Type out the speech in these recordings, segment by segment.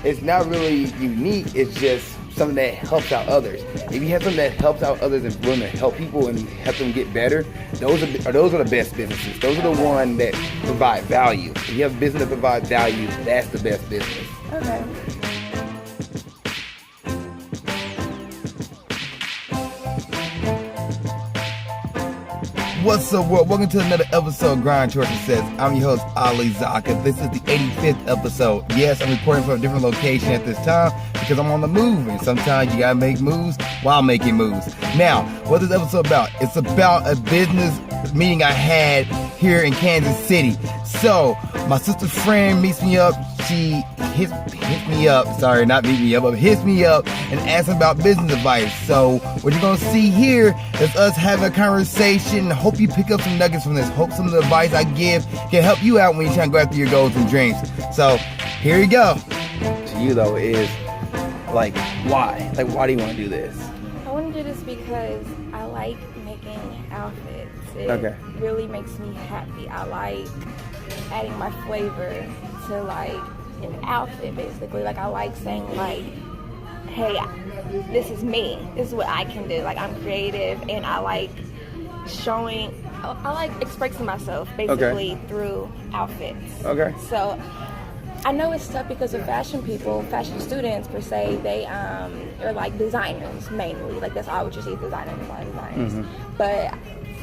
it's not really unique. It's just something that helps out others. If you have something that helps out others and willing to help people and help them get better, those are the best businesses. Those are the ones that provide value. If you have a business that provides value, that's the best business. Okay. What's up, world? Welcome to another episode of Grind Towards Success. I'm your host, Ali Zakka. This is the 85th episode. Yes, I'm recording from a different location at this time because I'm on the move, and sometimes you gotta make moves while making moves. Now, what is this episode about? It's about a business meeting I had here in Kansas City. So, my sister's friend meets me up. She hits me up, sorry, not beat me up, but hits me up and asks about business advice. So what you're gonna see here is us having a conversation. Hope you pick up some nuggets from this. Hope some of the advice I give can help you out when you're trying to go after your goals and dreams. So here you go. To you though is like why? Like why do you want to do this? I want to do this because I like making outfits. It really makes me happy. I like adding my flavor to like an outfit basically. Like I like saying like, hey, this is me, this is what I can do. Like I'm creative and I like I like expressing myself basically through outfits. So I know it's tough because of fashion students per se, they are like designers mainly. Like that's all what you see, designers. But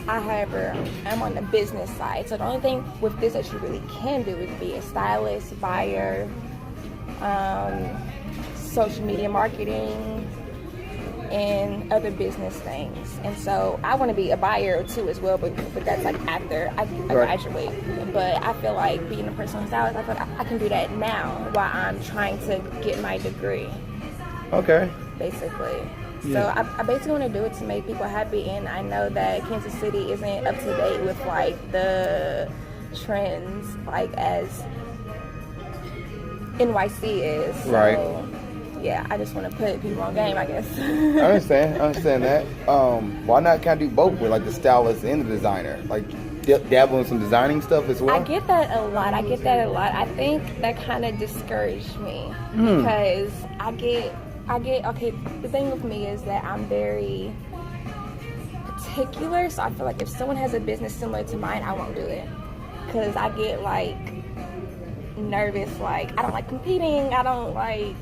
I, however, am on the business side. So the only thing with this that you really can do is be a stylist, buyer, social media marketing, and other business things. And so I want to be a buyer too as well, but that's like after I graduate. But I feel like being a personal stylist, I feel like I can do that now while I'm trying to get my degree. Basically. Yeah. So I basically want to do it to make people happy, and I know that Kansas City isn't up to date with like the trends like as NYC is. So, yeah, I just want to put people on game, I guess. I understand that. Why not kind of do both with like the stylist and the designer? Like dabble in some designing stuff as well? I get that a lot. I think that kind of discouraged me because I get, okay, the thing with me is that I'm very particular, so I feel like if someone has a business similar to mine, I won't do it. Because I get, like, nervous, like, I don't like competing, I don't like...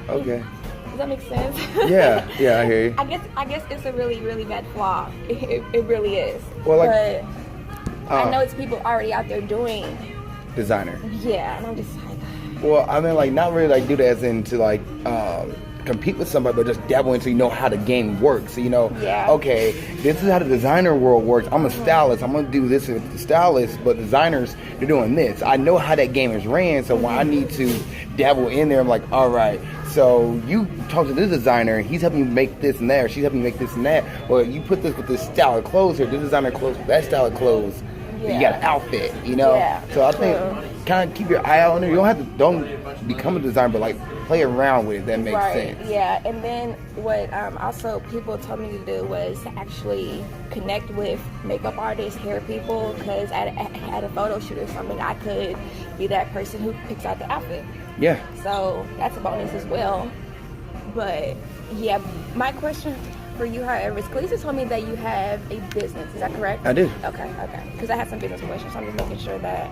Okay. Does that make sense? Yeah, I hear you. I guess it's a really, really bad flaw. It really is. Well, like... But I know it's people already out there doing... Designer. Yeah, and I'm just like... Well, I mean, like, not really, like, do that as in to, like, compete with somebody, but just dabble into, you know, how the game works. So, you know, okay, this is how the designer world works. I'm a stylist. I'm going to do this with the stylist, but designers, they're doing this. I know how that game is ran, so when I need to dabble in there, I'm like, all right, so you talk to this designer, and he's helping you make this and that, or she's helping you make this and that. Well, you put this with this style of clothes here, this designer clothes with that style of clothes. You got an outfit, you know? So I think kind of keep your eye out on it. You don't become a designer, but like play around with it. That makes sense. Yeah, and then what also people told me to do was to actually connect with makeup artists, hair people, because at a photo shoot or something, I could be that person who picks out the outfit. Yeah. So that's a bonus as well. But yeah, my question for you, however, is Khaleesa told me that you have a business. Is that correct? I do. Okay. Because I had some business questions, so I'm just making sure that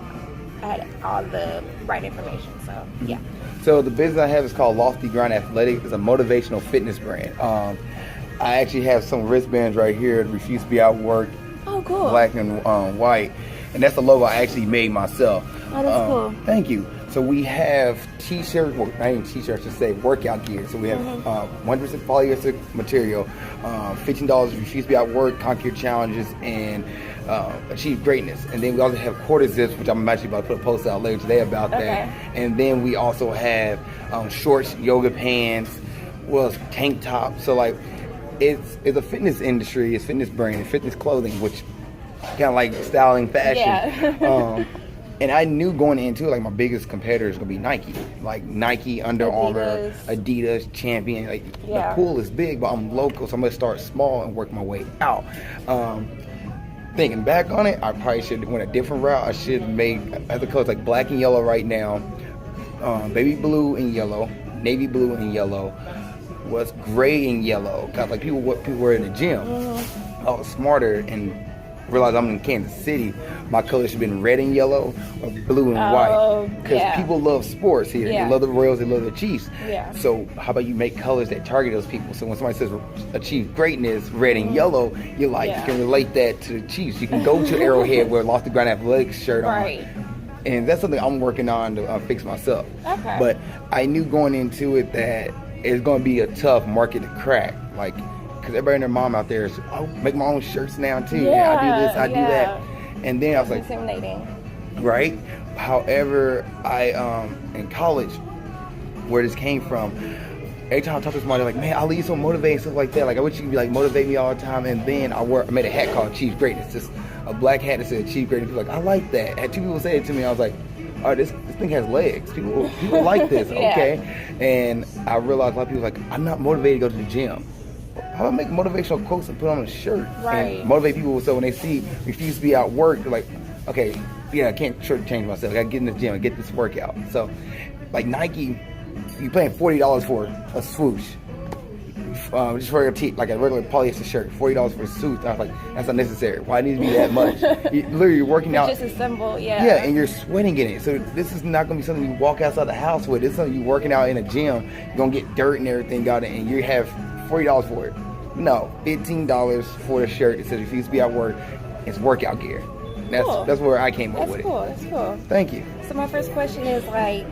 I had all the right information. So, yeah. So the business I have is called Lofty Grind Athletic. It's a motivational fitness brand. I actually have some wristbands right here. Refuse to be outworked. Oh, cool. Black and white. And that's the logo I actually made myself. Oh, that's cool. Thank you. So we have t-shirts, well, not even t-shirts, to say workout gear. So we have 100% polyester material, $15 refuse to be outworked, conquer challenges, and achieve greatness. And then we also have quarter zips, which I'm actually about to put a post out later today about that. And then we also have shorts, yoga pants, tank tops. So like, it's a fitness industry, it's fitness brand, it's fitness clothing, which kind of like styling, fashion. Yeah. And I knew going into it, like my biggest competitor is gonna be Nike. Like Nike, Under Armour, Adidas, Champion. Like the pool is big, but I'm local, so I'm gonna start small and work my way out. Thinking back on it, I probably should have went a different route. I should have made other colors like black and yellow right now. baby blue and yellow, navy blue and yellow, was gray and yellow. Cause like what people were in the gym. I was smarter and realized I'm in Kansas City. My color should have been red and yellow or blue and white. Because people love sports here. They love the Royals, they love the Chiefs. So how about you make colors that target those people? So when somebody says achieve greatness, red and yellow, you're like, you can relate that to the Chiefs. You can go to Arrowhead with a Lost the Ground Athletics shirt on. And that's something I'm working on to fix myself. But I knew going into it that it's going to be a tough market to crack. Like, because everybody and their mom out there is, make my own shirts now too. I do this, I do that. And then I was like, intimidating. Right? However, I, in college, where this came from, every time I talk to somebody, like, man, Ali, you're so motivating, stuff like that. Like, I wish you could be like, motivate me all the time. And then I made a hat called Chief Greatness. Just a black hat that said Chief Greatness. People like, I like that. I had 2 people say it to me. I was like, oh, this thing has legs. People like this, okay? And I realized a lot of people like, I'm not motivated to go to the gym. How about make motivational quotes and put on a shirt? And motivate people so when they see refuse to be out work, they're like, okay, I can't change myself. I gotta get in the gym and get this workout. So, like Nike, you paying $40 for a swoosh. Just for like a regular polyester shirt, $40 for a suit. I was like, that's unnecessary. Why need to be that much? You're working out. Just a symbol, Yeah, and you're sweating in it. So this is not gonna be something you walk outside the house with. This is something you working out in a gym. You're gonna get dirt and everything out, and you have $40 for it. No, $15 for a shirt that says refuse to be at work. It's workout gear. That's where I came up with it. That's cool. Thank you. So my first question is like,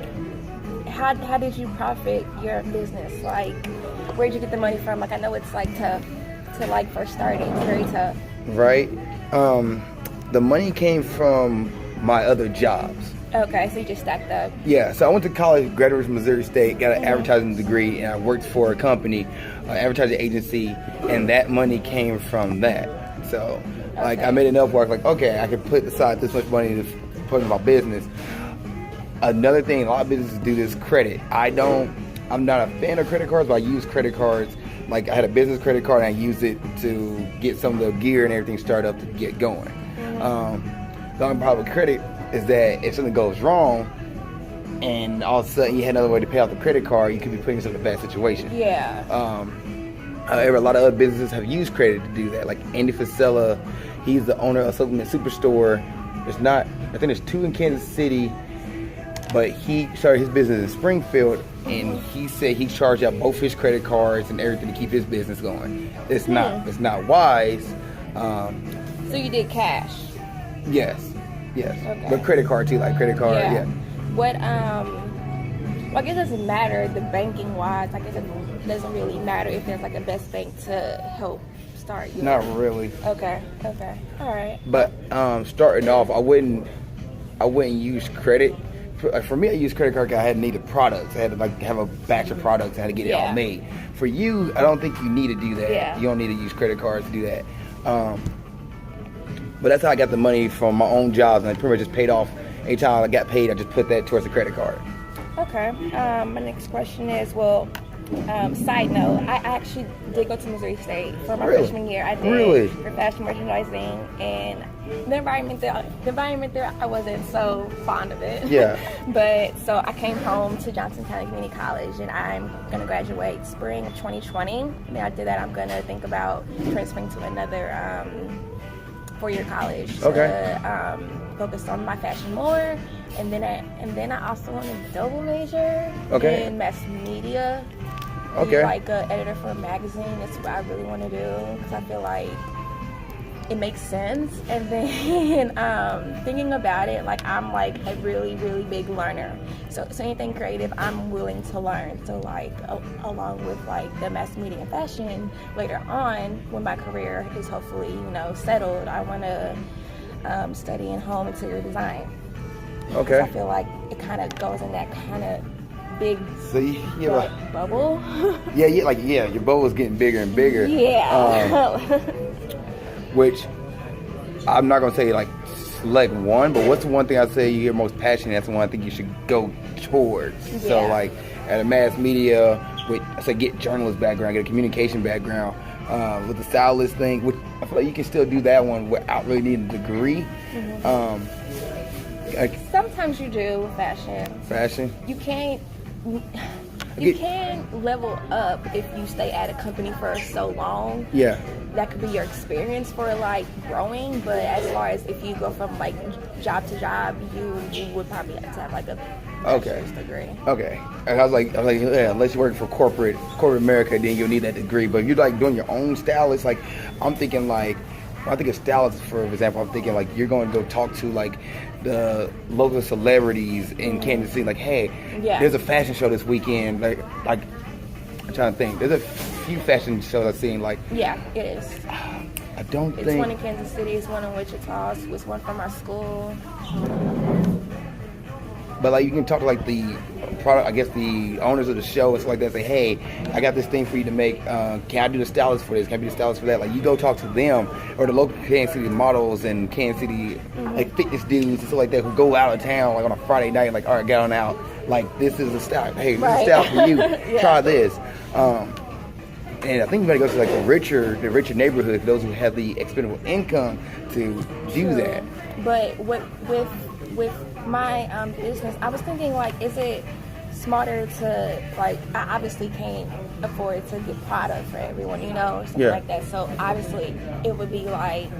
how did you profit your business? Like, where'd you get the money from? Like, I know it's like tough to like first starting. It's very tough. Right. The money came from my other jobs. Okay, so you just stacked up. Yeah, so I went to college, graduated from Missouri State, got an advertising degree, and I worked for a company, an advertising agency, and that money came from that. So, like, I made enough work, like, okay, I can put aside this much money to put in my business. Another thing, a lot of businesses do this credit. I'm not a fan of credit cards, but I use credit cards. Like, I had a business credit card, and I used it to get some of the gear and everything started up to get going. The only problem with credit is that if something goes wrong and all of a sudden you had another way to pay off the credit card, you could be putting yourself in a bad situation. However, a lot of other businesses have used credit to do that. Like Andy Fasella, he's the owner of Supplement Superstore. I think there's 2 in Kansas City, but he started his business in Springfield, and he said he charged out both his credit cards and everything to keep his business going. It's not wise. So you did cash? Yes. Okay. But credit card too, like credit card, What, well, I guess it doesn't matter, the banking wise, I guess it doesn't really matter if there's like a best bank to help start you. Not really. Okay, all right. But starting off, I wouldn't use credit. For me, I use credit card because I had needed products. I had to like have a batch of products. I had to get it all made. For you, I don't think you need to do that. You don't need to use credit cards to do that. But that's how I got the money from my own jobs, and I pretty much just paid off. Every time I got paid, I just put that towards the credit card. Okay. My next question is, side note, I actually did go to Missouri State for my freshman year. I did for fashion merchandising, and the environment there, I wasn't so fond of it. But so I came home to Johnson County Community College, and I'm gonna graduate spring of 2020. Then after that, I'm gonna think about transferring to another 4-year college to focus on my fashion more, and then I also want to double major in mass media. Be like an editor for a magazine. That's what I really want to do because I feel like it makes sense. And then thinking about it, like I'm like a really, really big learner. So anything creative, I'm willing to learn. So like along with like the mass media and fashion, later on when my career is hopefully settled, I want to study in home interior design. I feel like it kind of goes in that kind of big bubble. Your bubble is getting bigger and bigger. Which I'm not gonna say like select one, but what's the one thing I say you're most passionate? That's the one I think you should go towards. So like at a mass media, get journalist background, get a communication background, with the stylist thing, which I feel like you can still do that one without really needing a degree. Sometimes you do with fashion. Fashion. You can't. You can level up if you stay at a company for so long. Yeah. That could be your experience for like growing, but as far as if you go from like job to job, you would probably have to have like a bachelor's degree. Okay. And I was like, yeah, unless you're working for corporate America, then you'll need that degree. But if you're like doing your own style, it's like I'm thinking like when I think of stylist, for example, I'm thinking like you're going to go talk to like the local celebrities in Kansas City, like, hey, there's a fashion show this weekend. Like I'm trying to think. There's a few fashion shows I've seen. Like, yeah, it is. I don't think it's one in Kansas City. It's one in Wichita. It's one from our school. But like you can talk to like the product, I guess the owners of the show and stuff like that. Say, hey, I got this thing for you to make. Can I do the stylist for this? Can I be the stylist for that? Like you go talk to them or the local Kansas City models and Kansas City like fitness dudes and stuff like that who go out of town like on a Friday night. Like, all right, get on out. Like this is a style. Hey, this is a style for you. Try this. And I think you gotta go to like the richer neighborhoods, those who have the expendable income to do that. But with my business, I was thinking like, is it smarter to like? I obviously can't afford to get product for everyone, you know, or something like that. So obviously, it would be like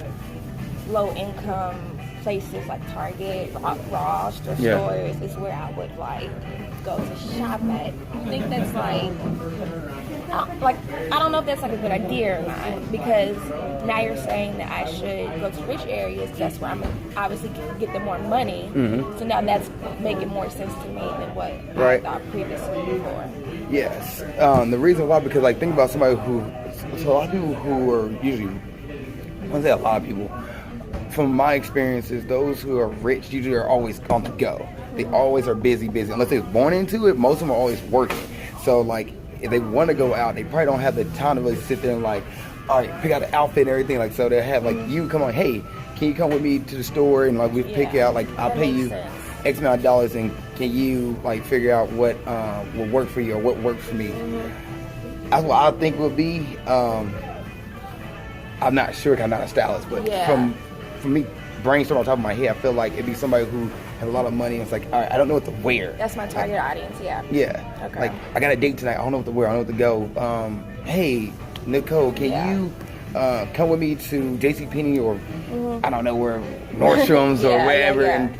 low income places like Target, Ross, or stores is where I would like go to shop at. I think that's like I don't know if that's like a good idea or not, because now you're saying that I should go to rich areas. That's where I'm obviously get the more money. So now that's making more sense to me than what I thought previously before. Yes. The reason why, because like think about somebody who, so a lot of people who are usually, I won't say a lot of people, from my experiences, those who are rich usually are always on the go. They always are busy. Unless they're born into it, most of them are always working. So like, if they want to go out, they probably don't have the time to really sit there and like, all right, pick out an outfit and everything. Like, so they'll have like, you come on, hey, can you come with me to the store and like we pick out, like I'll pay you X amount of dollars and can you like figure out what will work for you or what works for me. That's what I think would be. I'm not sure 'cause I'm not a stylist, but from me brainstorm on top of my head, I feel like it'd be somebody who has a lot of money and it's like, all right, I don't know what to wear. That's my target audience, Yeah. Okay. Like, I got a date tonight, I don't know what to wear, I don't know what to go. Hey, Nicole, can you come with me to JCPenney or, I don't know, where Nordstrom's or wherever and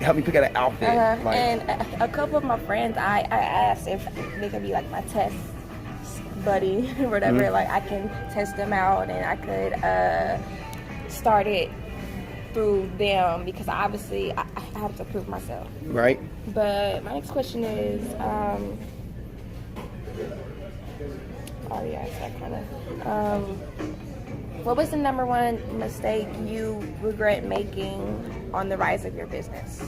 help me pick out an outfit. Like, and a couple of my friends, I asked if they could be like my test buddy or whatever. Like I can test them out and I could start it through them because obviously I have to prove myself. Right. But my next question is, that kind of. What was the number one mistake you regret making on the rise of your business?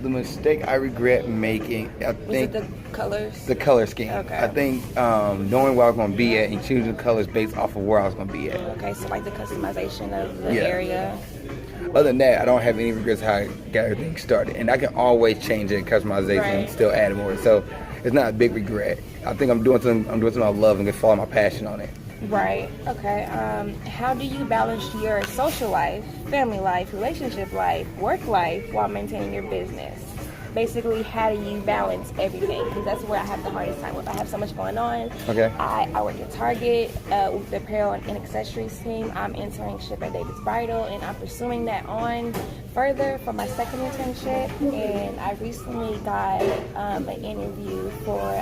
The mistake I regret making, I think, was it the colors? The color scheme. Okay. I think knowing where I was going to be at and choosing the colors based off of where I was going to be at. Okay, so like the customization of the area. Other than that, I don't have any regrets how I got everything started, and I can always change it, customization, and still add more. So it's not a big regret. I think I'm doing something I love and can follow my passion on it. Right. Okay. How do you balance your social life, family life, relationship life, work life while maintaining your business? Basically, how do you balance everything? Because that's where I have the hardest time with. I have so much going on. Okay. I work at Target with the apparel and accessories team. I'm interning at David's Bridal, and I'm pursuing that on further for my second internship. And I recently got an interview for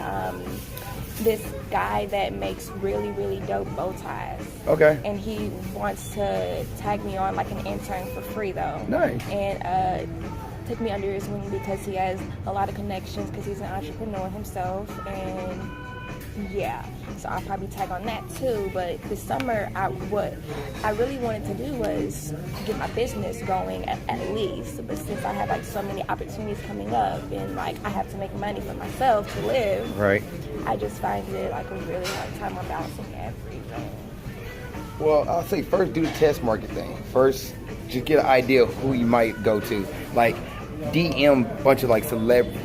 this guy that makes really, really dope bow ties. Okay. And he wants to tag me on like an intern for free though. Nice. And took me under his wing because he has a lot of connections because he's an entrepreneur himself. And yeah, so I'll probably tag on that too. But this summer, what I really wanted to do was get my business going at least. But since I have like so many opportunities coming up and like I have to make money for myself to live, right? I just find it like a really hard time on balancing everything. Well, I'll say first do the test market thing. First, just get an idea of who you might go to. Like DM a bunch of like celebrities.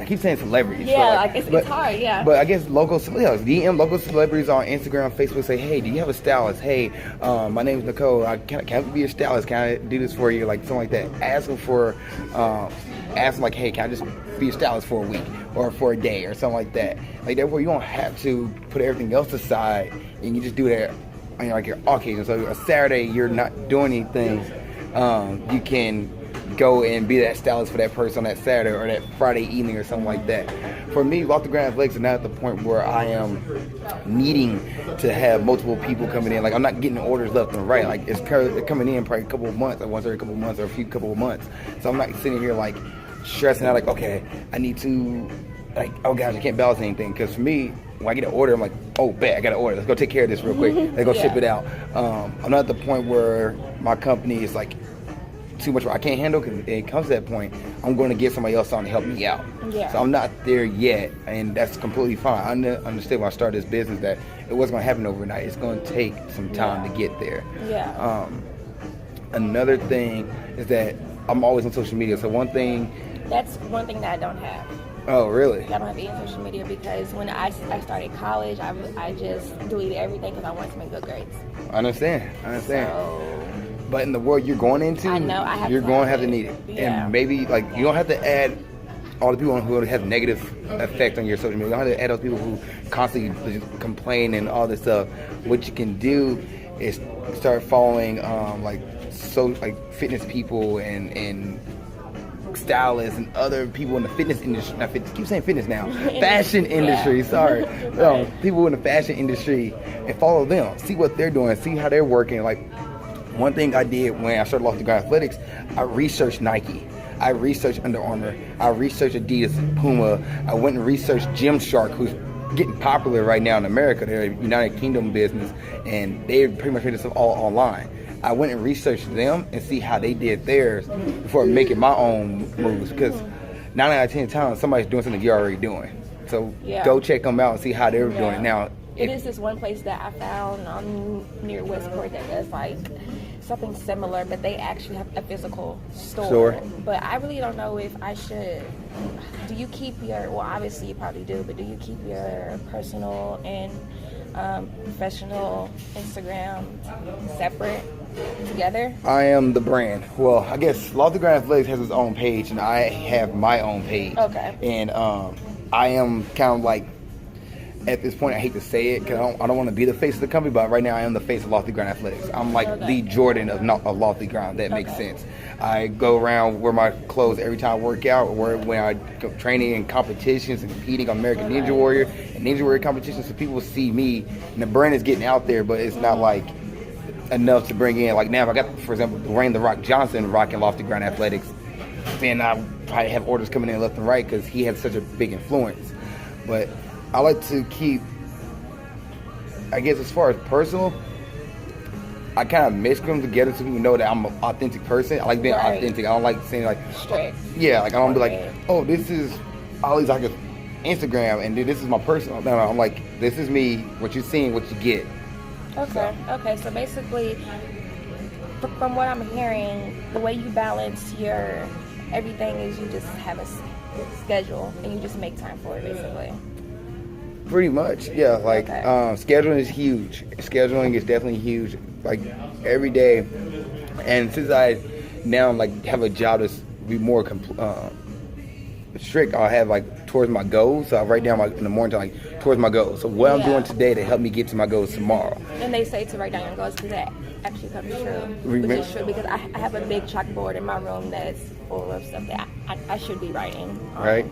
I keep saying celebrities. Yeah, it's hard, yeah. But I guess DM local celebrities on Instagram, Facebook, say, hey, do you have a stylist? Hey, my name is Nicole. Can I be your stylist? Can I do this for you? Like something like that. Ask them like, hey, can I just be a stylist for a week or for a day or something like that? Like that way you don't have to put everything else aside and you just do that on like your occasion. So a Saturday you're not doing anything, you can go and be that stylist for that person on that Saturday or that Friday evening or something like that. For me, Lofty Grand Athletics is not at the point where I am needing to have multiple people coming in. Like I'm not getting orders left and right. Like it's coming in probably a couple of months, like once every couple of months or a couple of months. So I'm not sitting here like stressing out like, okay, I need to, like, oh gosh, I can't balance anything. Because for me, when I get an order, I'm like, oh, bet, I got an order. Let's go take care of this real quick. Let's go ship it out. I'm not at the point where my company is like too much I can't handle, because it comes to that point, I'm going to get somebody else on to help me out. Yeah. So I'm not there yet, and that's completely fine. I understood when I started this business that it wasn't going to happen overnight. It's going to take some time to get there. Yeah. Another thing is that I'm always on social media. So that's one thing that I don't have. Oh, really? I don't have any social media because when I started college, I just deleted everything because I wanted to make good grades. I understand. So, but in the world you're going into, you're going to have to need it. Yeah. And maybe like you don't have to add all the people who have negative effect on your social media. You don't have to add those people who constantly complain and all this stuff. What you can do is start following like fitness people and stylists and other people in the fitness industry. Keep saying fitness now. Fashion industry. Sorry, people in the fashion industry, and follow them. See what they're doing. See how they're working. Like one thing I did when I started Lofty Grand Athletics, I researched Nike. I researched Under Armour. I researched Adidas, Puma. I went and researched Gymshark, who's getting popular right now in America. They're a United Kingdom business, and they pretty much made this all online. I went and researched them and see how they did theirs before making my own moves, because 9 out of 10 times somebody's doing something you're already doing. So go check them out and see how they're doing it. Now, it is this one place that I found near Westport that does like something similar, but they actually have a physical store. But I really don't know if I should. Do you keep well, obviously you probably do, but do you keep your personal and professional Instagram separate together? I am the brand. Well, I guess Lofty Grand Athletics has its own page, and I have my own page. Okay. And I am kind of like, at this point, I hate to say it because I don't want to be the face of the company, but right now I am the face of Lofty Grand Athletics. I'm like the Jordan of Lofty Grand. That makes sense. I go around wear my clothes every time I work out, or when I go training in competitions and competing on American Ninja Warrior and Ninja Warrior competitions, so people see me, and the brand is getting out there, but it's not like enough to bring in. Like now, if I got, for example, Dwayne "The Rock" Johnson rocking Lofty Grand Athletics, then I probably have orders coming in left and right because he had such a big influence. But I like to keep, I guess, as far as personal, I kind of mix them together so people know that I'm an authentic person. I like being authentic. I don't like saying like straight. Yeah, like I don't be like, oh, this is Ollie's like an Instagram and this is my personal. No, I'm like, this is me. What you're seeing, what you get. Okay. So basically, from what I'm hearing, the way you balance your everything is you just have a schedule and you just make time for it, basically. Pretty much, yeah. Like scheduling is huge. Scheduling is definitely huge. Like every day, and since I now like have a job that's be more strict, I'll have like towards my goals. So I write down in the morning like towards my goals. So what I'm doing today to help me get to my goals tomorrow. And they say to write down your goals because that actually comes true. Which is true because I have a big chalkboard in my room that's full of stuff that I should be writing. Right.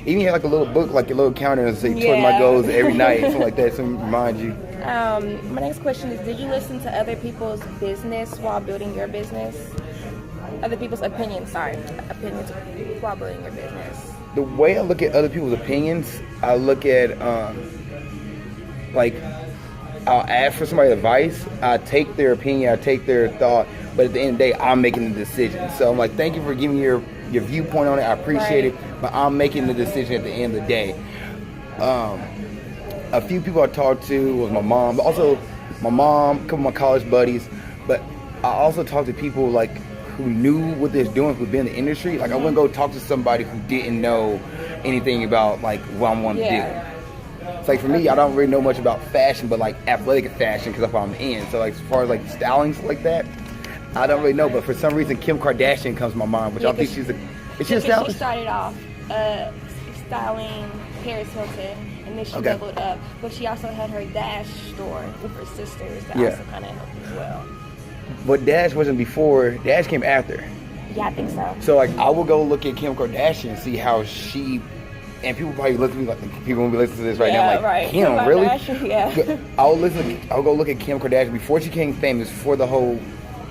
Even you have like a little book, like a little counter and say towards my goals every night, something like that, to remind you. My next question is, did you listen to other people's business while building your business? Other people's opinions while building your business. The way I look at other people's opinions, I look at, like, I'll ask for somebody's advice, I take their opinion, I take their thought, but at the end of the day, I'm making the decision. So I'm like, thank you for giving your viewpoint on it, I appreciate it, but I'm making the decision at the end of the day. A few people I talked to was my mom, but also my mom, a couple of my college buddies, but I also talked to people like who knew what they're doing, who'd been in the industry. Like I wouldn't go talk to somebody who didn't know anything about like what I wanted to do. It's like for me, I don't really know much about fashion, but like athletic fashion because that's what I'm in. So like as far as like styling stuff like that, I don't really know. But for some reason, Kim Kardashian comes to my mind, which I think she's a. Is she a stylist? She started off styling Paris Hilton. And then she leveled up, but she also had her Dash store with her sisters that also kind of helped as well. But Dash wasn't before. Dash came after. Yeah, I think so. So like, I will go look at Kim Kardashian and see how she. And people probably listen to me like people will be listening to this right now. Like Kim, really? Yeah. I'll go look at Kim Kardashian before she became famous, before the whole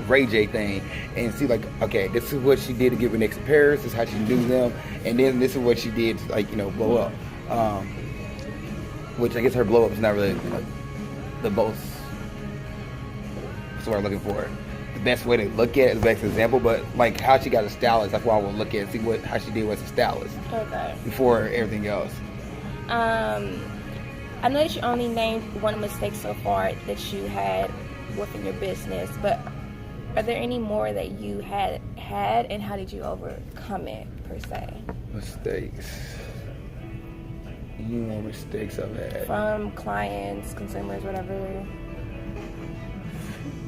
Ray J thing, and see like, okay, this is what she did to get with Nixon Paris. This is how she knew them, and then this is what she did to like blow up. Which I guess her blow up is not really like the most. That's what I'm looking for. The best way to look at it, the best example, but like how she got a stylist. That's why I will look at it, see how she did as a stylist. Okay. Before everything else. I know that you only named one mistake so far that you had within your business, but are there any more that you had, and how did you overcome it per se? Mistakes. Any more mistakes I've had? From clients, consumers, whatever.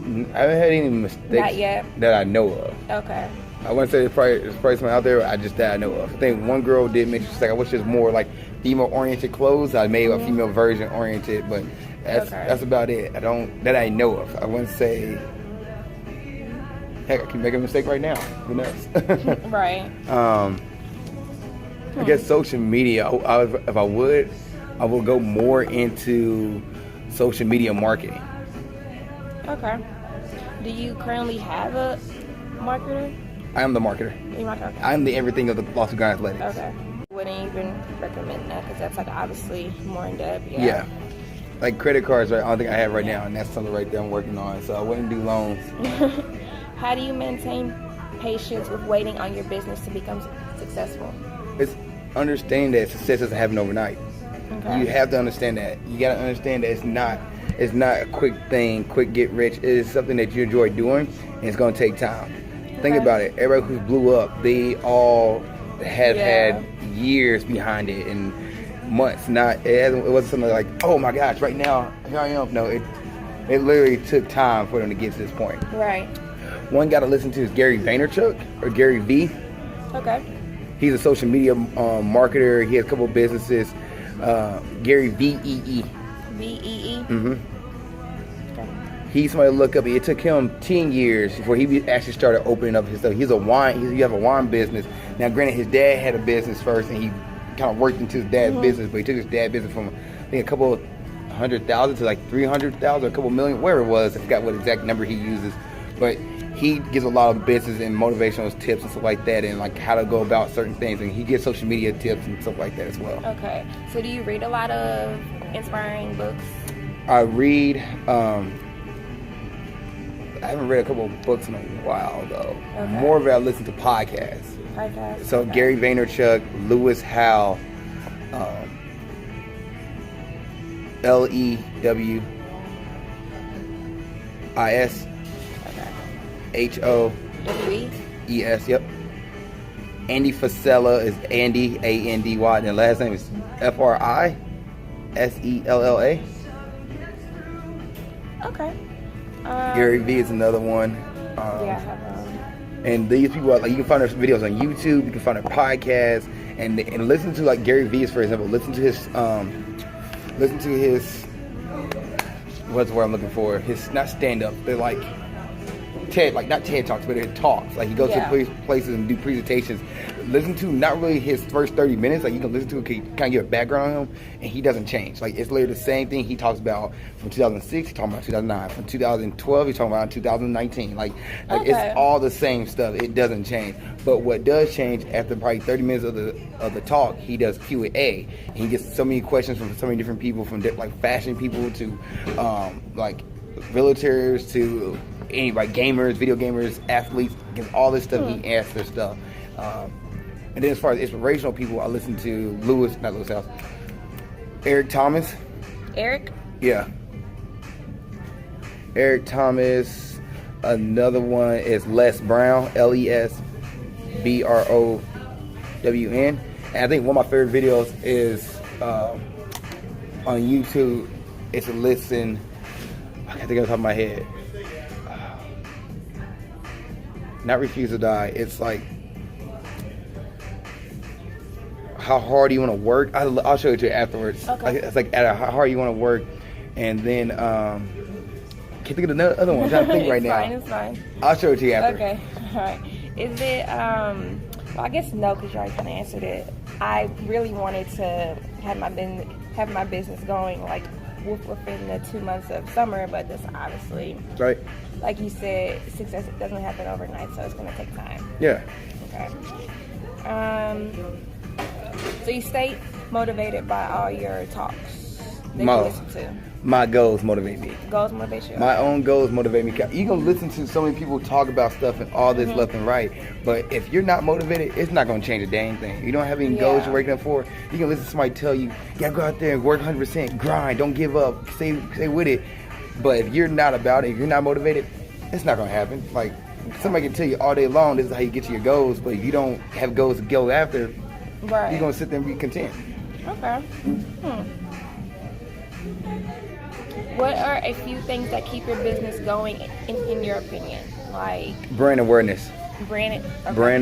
I haven't had any mistakes. Not yet. That I know of. Okay. I wouldn't say there's probably something out there that I know of. I think one girl did mention, she's like, I wish there's more like female-oriented clothes. I made a female version oriented, but that's about it. That I know of. I wouldn't say, heck, I can make a mistake right now. Who knows? Right. I guess social media, if I would go more into social media marketing. Okay. Do you currently have a marketer? I am the marketer. You're marketer. Okay. I'm the everything of the Boston Gun Athletics. Okay. Wouldn't even recommend that because that's like obviously more in depth. Yeah. Like credit cards, right? I don't think I have right now, and that's something right there I'm working on. So I wouldn't do loans. How do you maintain patience with waiting on your business to become successful? It's understanding that success doesn't happen overnight. Okay. You have to understand that. You got to understand that it's not a quick thing, quick get rich. It is something that you enjoy doing, and it's going to take time. Okay. Think about it. Everybody who blew up, they all have had years behind it and months. It wasn't something like, oh my gosh, right now, here I am. No, it literally took time for them to get to this point. Right. One guy to listen to is Gary Vaynerchuk, or Gary V. Okay. He's a social media marketer. He has a couple of businesses. Gary VEE. VEE? Mm-hmm. Okay. He's somebody to look up. It took him 10 years before he actually started opening up his stuff. You have a wine business. Now, granted, his dad had a business first, and he kind of worked into his dad's business, but he took his dad's business from, I think, a couple of 100,000 to like 300,000, a couple million, wherever it was. I forgot what exact number he uses. But he gives a lot of business and motivational tips and stuff like that, and like how to go about certain things, and he gives social media tips and stuff like that as well. Okay. So do you read a lot of inspiring books? I read, I haven't read a couple of books in a while though. Okay. More of it I listen to podcasts. So okay. Gary Vaynerchuk, Lewis Howell, LEWIS. HOWES, yep. Andy Frisella is Andy, ANDY, and the last name is FRISELLA. Okay. Gary V is another one. And these people, like, you can find their videos on YouTube, you can find their podcasts, and listen to like Gary V's, for example. Listen to his what's the word I'm looking for? His, not stand up, they're like TED, like not TED Talks, but it talks. Like he goes to places and do presentations. Listen to not really his first 30 minutes. Like you can listen to it, kind of get a background on him, and he doesn't change. Like it's literally the same thing he talks about from 2006. He's talking about 2009. From 2012, he's talking about 2019. Like it's all the same stuff. It doesn't change. But what does change after probably 30 minutes of the talk, he does Q&A. And he gets so many questions from so many different people, from like fashion people to like realtors to anybody, gamers, video gamers, athletes, all this stuff. He asks their stuff. And then as far as inspirational people, I listen to Eric Thomas. Eric? Yeah. Eric Thomas. Another one is Les Brown, LESBROWN. And I think one of my favorite videos is on YouTube. It's a listen. I can't think of the top of my head. Not Refuse to Die. It's like how hard you want to work. I'll show it to you afterwards. Okay. It's like how hard you want to work, and then can't think of the other one. I'm trying to think right now. It's fine. I'll show it to you after. Okay. All right. Is it? Well, I guess no, because you already kind of answered it. I really wanted to have my business going like within the 2 months of summer, but this obviously, Right. like you said, success doesn't happen overnight, so it's gonna take time. Yeah. Okay. So you stay motivated by all your talks that you listen to. My goals motivate me. Goals motivate you. My own goals motivate me. You gonna listen to so many people talk about stuff and all this left and right, but if you're not motivated, it's not gonna change a dang thing. You don't have any goals you're waking up for. You can listen to somebody tell you, you gotta go out there and work 100%, grind, don't give up, stay with it. But if you're not about it, if you're not motivated, it's not gonna happen. Like somebody can tell you all day long, this is how you get to your goals, but if you don't have goals to go after, right, you're gonna sit there and be content. Okay. What are a few things that keep your business going, in your opinion? Like Brand awareness. Brand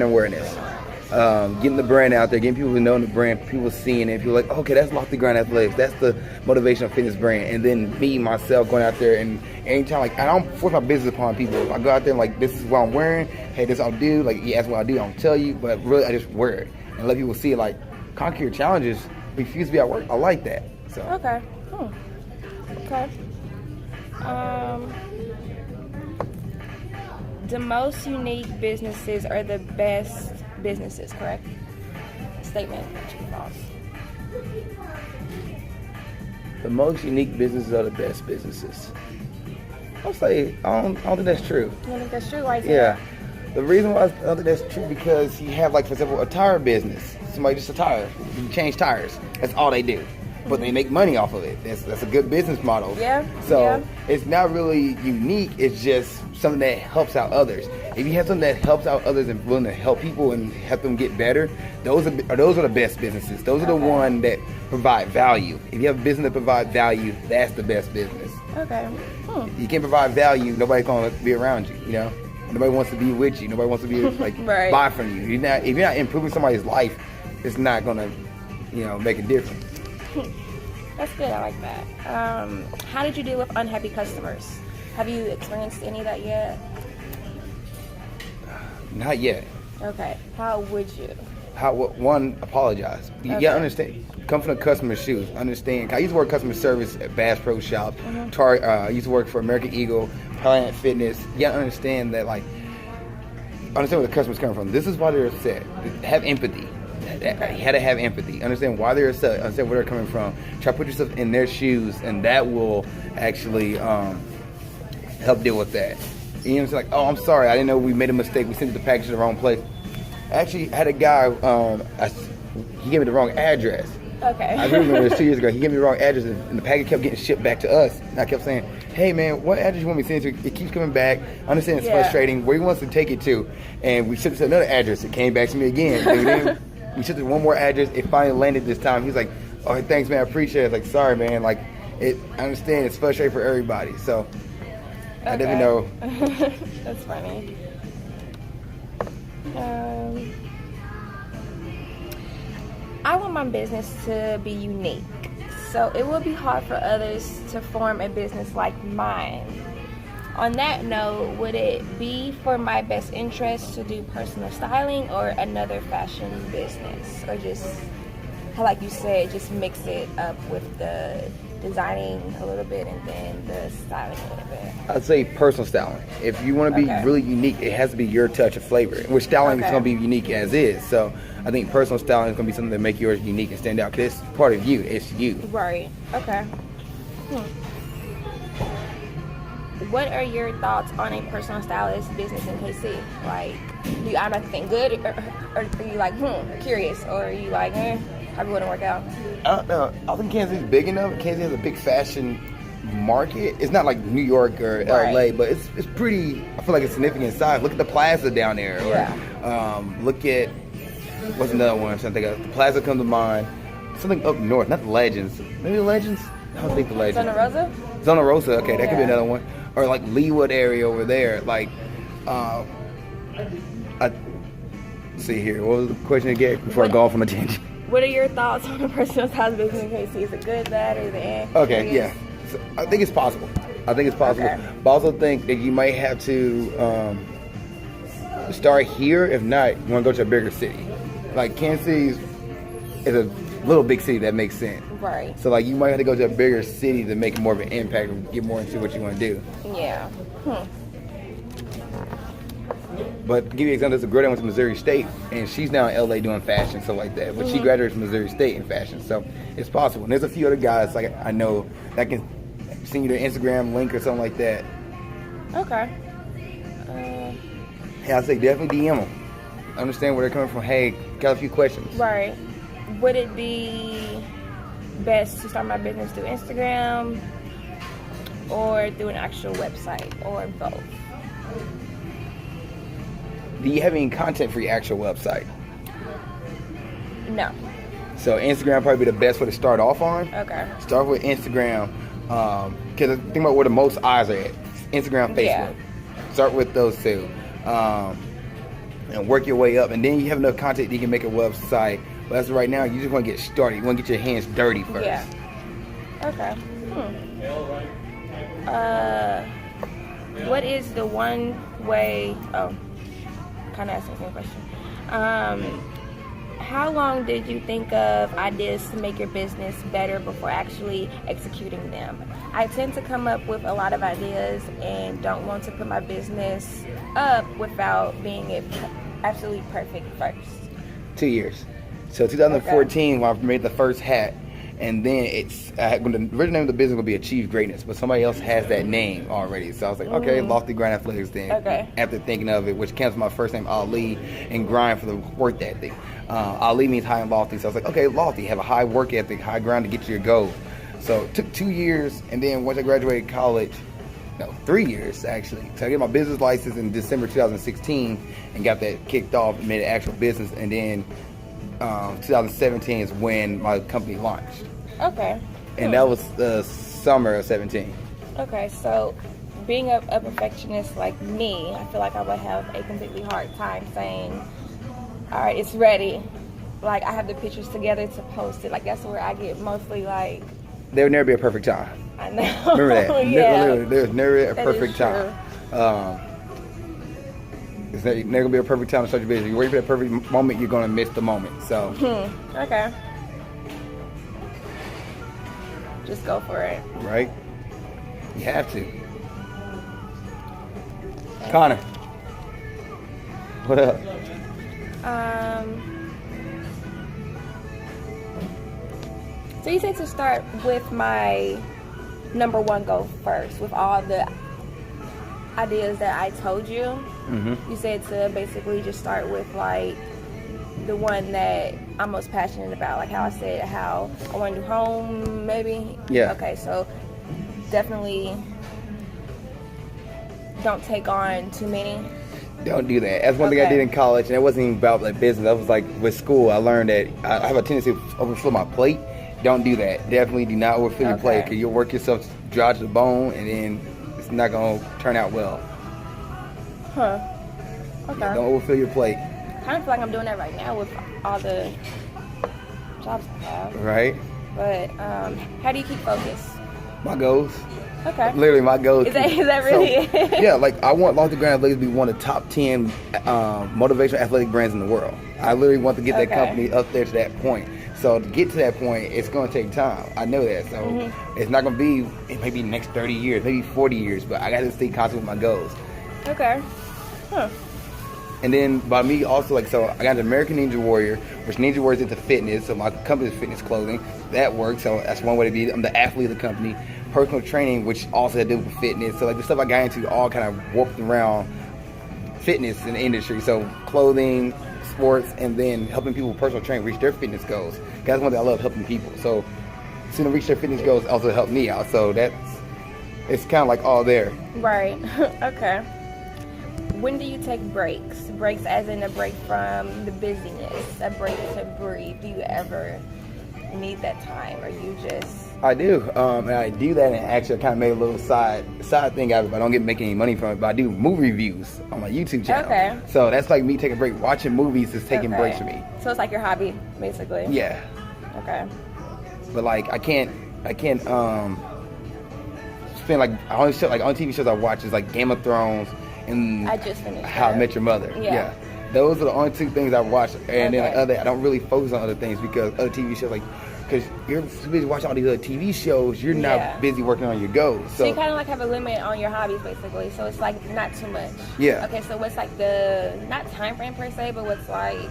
awareness. Getting the brand out there, getting people to know the brand, people seeing it, people like, okay, that's Lofty Grind Athletics, that's the motivational fitness brand. And then me, myself, going out there and anytime, like, I don't force my business upon people. If I go out there and like, this is what I'm wearing, hey, this I'll do, like, you ask what I do, I'll tell you, but really, I just wear it and let people see it, like, conquer your challenges, refuse to be at work. I like that. So. Okay. Okay. The most unique businesses are the best businesses, correct? Statement, true or false? The most unique businesses are the best businesses. I'll say, I don't think that's true. You don't think that's true? Why is that? The reason why I don't think that's true because you have, like, for example, a tire business. Somebody just a tire. You change tires. That's all they do. But they make money off of it. That's a good business model. Yeah. So it's not really unique. It's just something that helps out others. If you have something that helps out others and willing to help people and help them get better, those are the best businesses. Those are the ones that provide value. If you have a business that provides value, that's the best business. Okay. You can't provide value, nobody's gonna be around you. You know, nobody wants to be with you. Nobody wants to be like buy from you. If you're not improving somebody's life, it's not gonna, make a difference. That's good. I like that. How did you deal with unhappy customers? Have you experienced any of that yet? Not yet. Okay. How would you? One, apologize. You gotta understand. Come from the customer's shoes. Understand. I used to work customer service at Bass Pro Shops. I used to work for American Eagle, Planet Fitness. You gotta understand that, like, understand where the customer's coming from. This is why they're upset. Have empathy. You had to have empathy. Understand why they're upset. Understand where they're coming from. Try to put yourself in their shoes, and that will actually help deal with that. You know, it's like, oh, I'm sorry, I didn't know we made a mistake. We sent the package to the wrong place. Actually, I had a guy. He gave me the wrong address. Okay. I remember it was 2 years ago. He gave me the wrong address, and the package kept getting shipped back to us. And I kept saying, hey, man, what address you want me to send it to? It keeps coming back. I understand it's frustrating. Where he wants to take it to? And we shipped it to another address. It came back to me again. And then we shipped it to one more address. It finally landed this time. He's like, oh, thanks, man. I appreciate it. I was like, sorry, man. Like, I understand it's frustrating for everybody. So I didn't know. That's funny. I want my business to be unique, so it will be hard for others to form a business like mine. On that note, would it be for my best interest to do personal styling or another fashion business, or just, like you said, just mix it up with the designing a little bit and then the styling a little bit? I'd say personal styling. If you want to be really unique, it has to be your touch of flavor, which styling is going to be unique as is. So I think personal styling is going to be something that make yours unique and stand out because it's part of you. It's you. Right. Okay. What are your thoughts on a personal stylist business in KC? Like, do you automatically think good, or are you like, curious, or are you like, probably wouldn't work out? I don't know. I think Kansas is big enough. Kansas has a big fashion market. It's not like New York or LA, but it's pretty. I feel like it's significant size. Look at the plaza down there. Or, look at what's another one? I'm trying to think of. The plaza comes to mind. Something up north, not the Legends. Maybe the Legends. I don't think the Legends. Zona Rosa. Zona Rosa. Okay, that could be another one. Or like Leewood area over there. Like, see here. What was the question again before I go off on a tangent? What are your thoughts on a personal size business in KC? Is it good, bad, or the Okay, yeah. So I think it's possible. Okay. But I also think that you might have to start here. If not, you want to go to a bigger city. Like Kansas City is a little big city that makes sense. Right. So like you might have to go to a bigger city to make more of an impact and get more into what you want to do. Yeah. But to give you an example, there's a girl that went to Missouri State, and she's now in LA doing fashion, stuff like that. But she graduated from Missouri State in fashion, so it's possible. And there's a few other guys like I know that can send you their Instagram link or something like that. Okay. Yeah, I say definitely DM them. Understand where they're coming from. Hey, got a few questions. Right. Would it be best to start my business through Instagram or through an actual website, or both? Do you have any content for your actual website? No. So Instagram probably be the best way to start off on. Okay. Start with Instagram, because think about where the most eyes are at. Instagram, Facebook. Yeah. Start with those two, and work your way up. And then you have enough content that you can make a website. But as of right now, you just want to get started. You want to get your hands dirty first. Yeah. Okay. What is the one way? Oh, kind of asking the same question. How long did you think of ideas to make your business better before actually executing them? I tend to come up with a lot of ideas and don't want to put my business up without being absolutely perfect first. 2 years. So 2014, when I made the first hat, and then the original name of the business would be Achieve Greatness, but somebody else has that name already. So I was like, okay, Lofty Grind Athletics then. Okay. After thinking of it, which comes from my first name, Ali, and grind for the work ethic. Ali means high and lofty. So I was like, okay, lofty, have a high work ethic, high grind to get to your goal. So it took 2 years, and then once I graduated college, 3 years actually. So I got my business license in December 2016 and got that kicked off and made an actual business, and then 2017 is when my company launched. Okay. And that was the summer of 17. Okay, so being a perfectionist like me, I feel like I would have a completely hard time saying, all right, it's ready. Like, I have the pictures together to post it. Like, that's where I get mostly like... There would never be a perfect time. I know. Remember that. Yeah. There's never a That perfect is time. It's never going to be a perfect time to start your business. You wait for that perfect moment, you're going to miss the moment. So... Okay. Just go for it. Right? You have to. Connor. What up? So you said to start with my number one goal first, with all the ideas that I told you. You said to basically just start with like the one that I'm most passionate about, like how I said how I want to do home, maybe. Yeah. Okay, so definitely don't take on too many. Don't do that. That's one thing I did in college, and it wasn't even about like business. I was like with school. I learned that I have a tendency to overfill my plate. Don't do that. Definitely do not overfill your plate, because you'll work yourself dry to the bone, and then it's not gonna turn out well. Okay. Yeah, don't overfill your plate. Kind of feel like I'm doing that right now with all the jobs I have. Right. But how do you keep focus? My goals. Okay. Literally my goals. Is that really it? Yeah, like I want Lofty Grind Athletics to be one of the top 10 motivational athletic brands in the world. I literally want to get that company up there to that point. So to get to that point, it's going to take time. I know that. So it's not going to be, it may be the next 30 years, maybe 40 years, but I got to stay constant with my goals. Okay. And then by me also, like, so I got the American Ninja Warrior, which Ninja Warrior is into fitness, so my company's fitness clothing. That works, so that's one way to be. I'm the athlete of the company. Personal training, which also had to do with fitness. So like the stuff I got into all kind of warped around fitness in the industry. So clothing, sports, and then helping people personal train reach their fitness goals. That's one thing I love, helping people. So seeing them reach their fitness goals also helped me out. So that's it's kind of like all there. Right. Okay. When do you take breaks? Breaks as in a break from the busyness, a break to breathe. Do you ever need that time, or you just... I do, and I do that, and actually I kind of made a little side thing out of it, but I don't get making any money from it, but I do movie reviews on my YouTube channel. Okay. So that's like me taking a break. Watching movies is taking breaks for me. So it's like your hobby, basically. Yeah. Okay. But like I can't spend like only TV shows I watch is like Game of Thrones and I just finished How I Met Your Mother. Yeah. Those are the only two things I watch, and then like I don't really focus on other things because other TV shows because you're so busy watching all these other TV shows, you're not busy working on your goals. So you kind of like have a limit on your hobbies, basically. So it's like not too much. Yeah. Okay. So what's like the not time frame per se, but what's like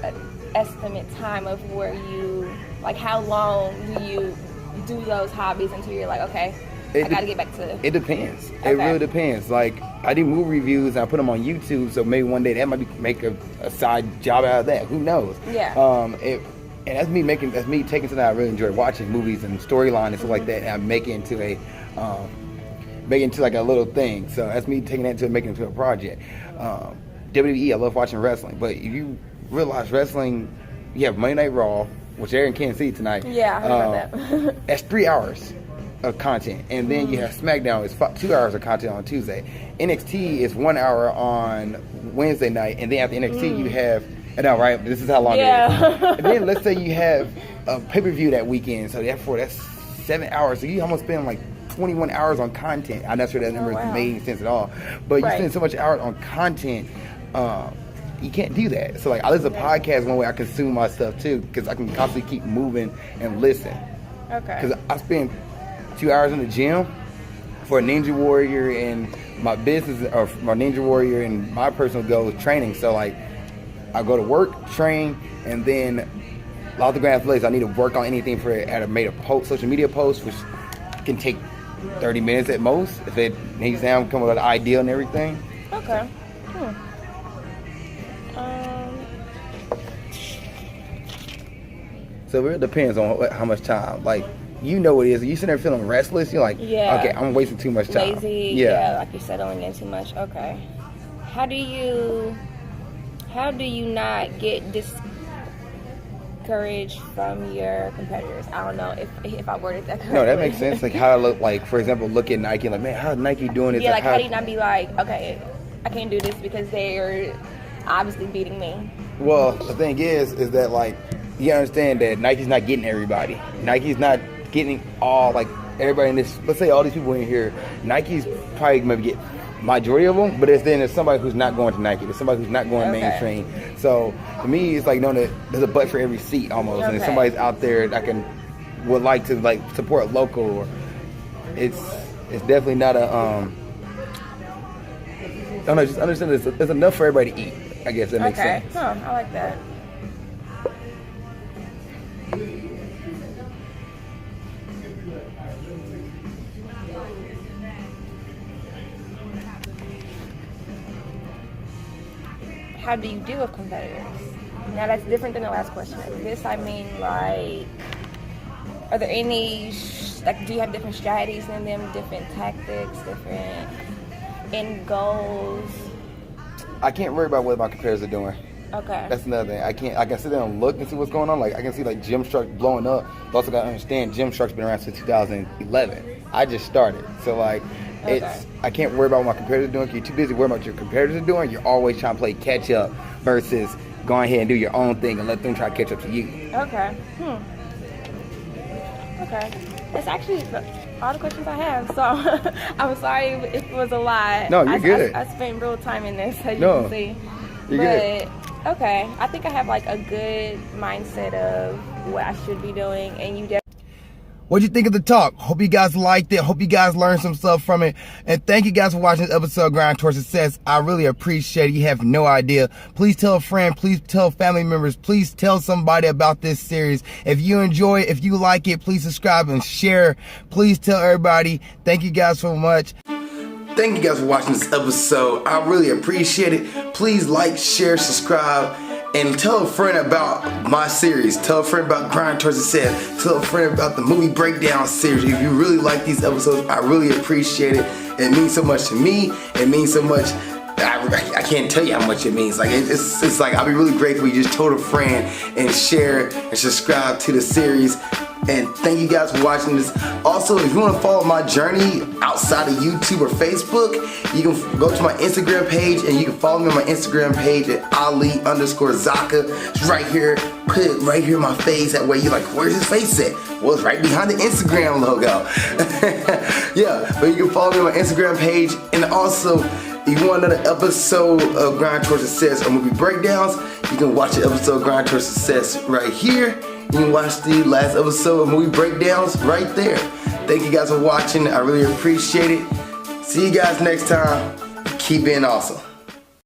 an estimate time of where you like how long do you do those hobbies until you're like, okay, I gotta get back to... It depends. Okay. It really depends. Like, I do movie reviews and I put them on YouTube, so maybe one day that might make a side job out of that. Who knows? Yeah. And that's me taking something I really enjoy watching, movies and storyline and stuff like that, and I make it into like a little thing. So that's me taking that and making it into a project. WWE, I love watching wrestling, but if you realize wrestling, you have Monday Night Raw, which Aaron can't see tonight. Yeah, I heard about that. That's 3 hours of content, and then you have SmackDown is 2 hours of content on Tuesday. NXT is 1 hour on Wednesday night, and then after NXT you have, I know, right? This is how long it is. And then let's say you have a pay-per-view that weekend, so therefore that's 7 hours. So you almost spend like 21 hours on content. I'm not sure that number made any sense at all, but you spend so much hours on content. You can't do that. So like I listen to podcasts one way I consume my stuff too, because I can constantly keep moving and listen. Okay. Because I spend 2 hours in the gym for a Ninja Warrior and my business, or my Ninja Warrior and my personal goal is training. So like I go to work, train, and then Logical Athletics, I need to work on anything for it. I made a social media post, which can take 30 minutes at most. If it needs to come with an idea and everything. Okay. So it really depends on how much time. Like, you know what it is. You sitting there feeling restless. You're like, okay, I'm wasting too much time. Lazy. Yeah, like you're settling in too much. Okay. How do you not get discouraged from your competitors? I don't know if I worded that correctly. No, that makes sense. Like how I look, like for example, look at Nike, like, man, how's Nike doing this? Yeah, like how do you not be like, okay, I can't do this because they're obviously beating me? Well, the thing is that like you understand that Nike's not getting everybody. Nike's not getting all like everybody in this. Let's say all these people in here. Nike's probably maybe get majority of them, but there's somebody who's not going to Nike. There's somebody who's not going mainstream. So to me, it's like knowing that there's a butt for every seat almost, and if somebody's out there that would like to like support local. Or it's definitely not a I don't know. Just understand there's enough for everybody to eat. I guess that makes sense. Huh, I like that. How do you deal with competitors? Now that's different than the last question. This, I mean, like, are there any, do you have different strategies in them, different tactics, different end goals? I can't worry about what my competitors are doing. Okay. That's another thing. I can sit there and look and see what's going on. Like I can see like Gymshark blowing up. But also got to understand Gymshark's been around since 2011. I just started. So like I can't worry about what my competitors are doing. You're too busy worrying about what your competitors are doing. You're always trying to play catch up versus going ahead and do your own thing and let them try to catch up to you. Okay. Okay. That's actually all the questions I have. So I'm sorry if it was a lot. No, you're good. I spent real time in this, as you can see. You're good. Okay, I think I have like a good mindset of what I should be doing, and you definitely. What'd you think of the talk? Hope you guys liked it. Hope you guys learned some stuff from it. And thank you guys for watching this episode of Grind Towards Success. I really appreciate it. You have no idea. Please tell a friend. Please tell family members. Please tell somebody about this series. If you enjoy it, if you like it, please subscribe and share. Please tell everybody. Thank you guys so much. Thank you guys for watching this episode. I really appreciate it. Please like, share, subscribe, And tell a friend about my series. Tell a friend about Grind Towards Success. Tell a friend about the movie breakdown series. If you really like these episodes, I really appreciate it. It means so much to me. It means so much. I can't tell you how much it means. Like it's like I'll be really grateful you just told a friend and share and subscribe to the series. And thank you guys for watching this. Also, if you want to follow my journey outside of YouTube or Facebook, you can go to my Instagram page and you can follow me on my Instagram page at Ali_Zakka. It's right here. Put it right here in my face. That way you're like, where's his face at? Well, it's right behind the Instagram logo. Yeah, but you can follow me on my Instagram page. And also, if you want another episode of Grind Towards Success or movie breakdowns, you can watch the episode of Grind Towards Success right here. You can watch the last episode of movie breakdowns right there. Thank you guys for watching. I really appreciate it. See you guys next time. Keep being awesome.